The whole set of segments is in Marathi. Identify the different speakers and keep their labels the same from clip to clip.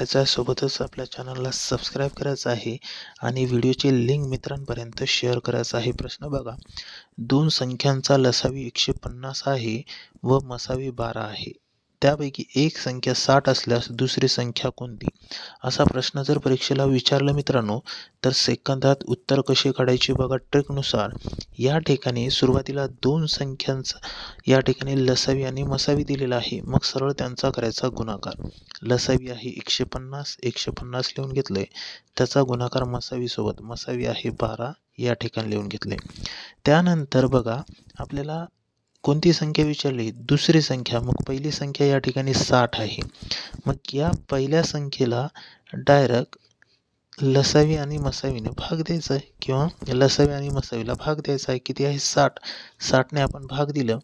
Speaker 1: करायचं आहे, सोबतच आपल्या चॅनलला सबस्क्राईब करायचं आहे आणि व्हिडिओची लिंक मित्रांपर्यंत शेअर करायचं आहे. प्रश्न बघा, दोन संख्यांचा लसावी 150 आहे व मसावी 12 आहे. त्यापैकी एक संख्या 60 असल्यास दुसरी संख्या कोणती? असा प्रश्न जर परीक्षेला विचारला मित्रांनो, तर सेकंदात उत्तर कसे काढायचे बघा. ट्रिकनुसार या ठिकाणी सुरुवातीला दोन संख्यांचा या ठिकाणी लसावी आणि मसावी दिलेला आहे. मग सरळ त्यांचा करायचा गुणाकार. लसावी आहे 150, 150 लिहून घेतले. त्याचा गुणाकार मसावीसोबत, मसावी आहे 12 या ठिकाणी लिहून घेतले. त्यानंतर बघा, आपल्याला कोणती संख्या विचारली? दुसरी संख्या. मग पहिली संख्या या ठिकाणी 60 आहे. मग या पहिल्या संख्येला डायरेक्ट लसावी आणि मसावीने भाग द्यायचा आहे, किंवा लसावी आणि मसावीला भाग द्यायचा आहे. किती आहे? 60. 60ने आपण भाग दिलं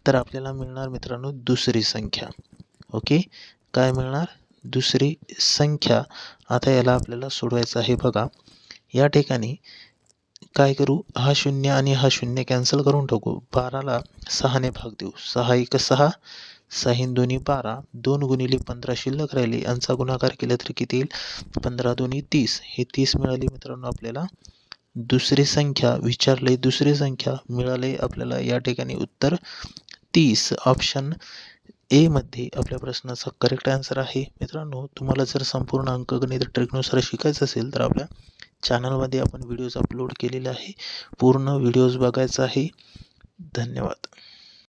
Speaker 1: तर आपल्याला मिळणार मित्रांनो दुसरी संख्या. ओके, काय मिळणार? दुसरी संख्या. आता याला आपल्याला सोडवायचं आहे. बघा, या ठिकाणी काय करू? हा शून्य आणि हा शून्य कॅन्सल करून टाकू. 12ला 6ने भाग देऊ. 6 1 6, 6 2 12, 2 गुणिले 15 शिल्लक राहिली. यांचा गुणाकार केला तर किती येईल? 15 2 30. हे 30 मिळाली मित्रांनो आपल्याला दुसरी संख्या. विचारले दुसरी संख्या, मिळाले आपल्याला या ठिकाणी उत्तर 30. ऑप्शन ए मध्ये आपल्या प्रश्नाचा करेक्ट आन्सर आहे. मित्रांनो, तुम्हाला जर संपूर्ण अंकगणित ट्रिकनुसार शिकायचं असेल तर आपल्या चॅनलमध्ये आपण व्हिडिओज अपलोड केलेले आहे. पूर्ण व्हिडिओज बघायचा आहे. धन्यवाद.